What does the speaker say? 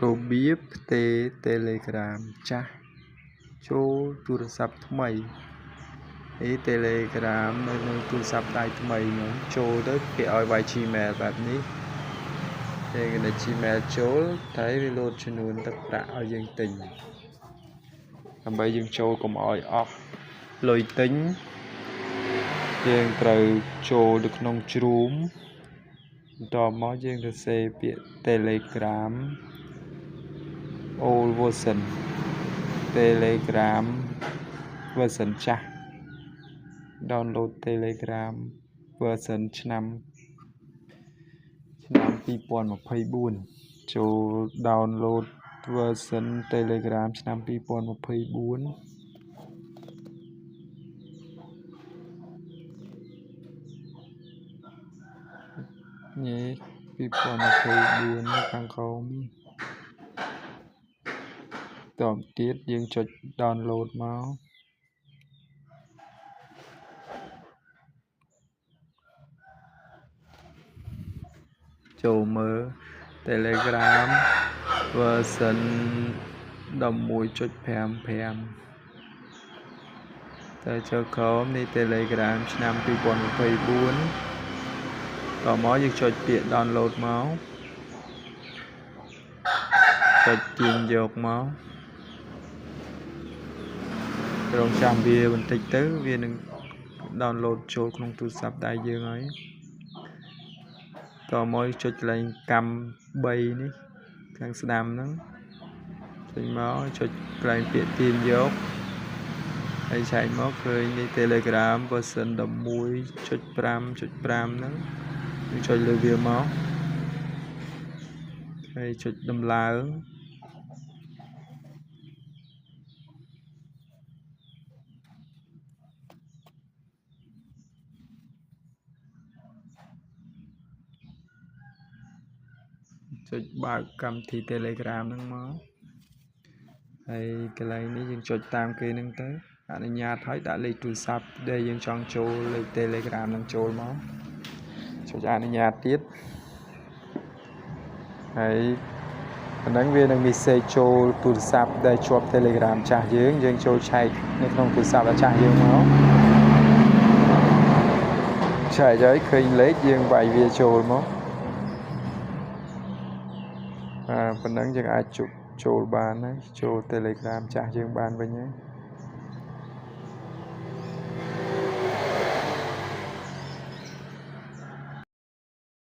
Robib Telegram cha cho túi sắp mày ấy Telegram nơi túi sắp tay mày nó cho tới cái oi vài Gmailแบบนี้thì cái này Gmail chỗ thấy reload cho luôn tất cả ở dương tình làm bây dương cho cùng oi off lôi tính dương từ cho được nông trúmต่อมาយើងទៅសេពាក្យ Telegram old version Telegram version ចាស់ download Telegram version ឆ្នាំ2024 ចូល download version Telegram ឆ្នាំ2024នេះ2024នៅខាងក្រោមតមទៀតយើងចុច download មកចូលមើល Telegram version 11.55 ទៅចូលក្រោមនេះ Telegram ឆ្នាំ2024តមកយើងចុចពាក្យ download មកចុចទាញយកមករងចាំវាបន្តិចទៅវានឹង download ចូលក្នុងទូរស័ព្ទដៃយើងហើយតមកចុចកន្លែងកម្ម3នេះខាងស្ដាំហ្នឹងចុចមកចុចកន្លែងពាក្យទាញយកហើយឆែកមកឃើញនេះ Telegram version 11.5.5 ហ្នឹងចុចលើវាមកហើយចុចដំឡើងចុចបើកកម្មវិធី Telegram ហ្នឹងមកហើយកន្លែងនេះយើងចុចតាមគេហ្នឹងទៅអនុញ្ញាតឲ្យដាក់លេខទូរស័ព្ទដែលយើងចង់ចូលលេខ Telegram ហ្នឹងចូលមកចុចអនុញ្ញាតទៀតហើយប៉ុណ្ណឹងវានឹង message ចូលទូរស័ព្ទដែលជាប់ Telegram ចាស់យើងចូលឆែកនៅក្នុងទូរស័ព្ទចាស់យើងមកឆែកហើយឃើញលេខយើងវាយវាចូលមកប៉ុណ្ណឹងយើងអាចចូលបានហើយចូល Telegram ចាស់យើងបានវិញហើយ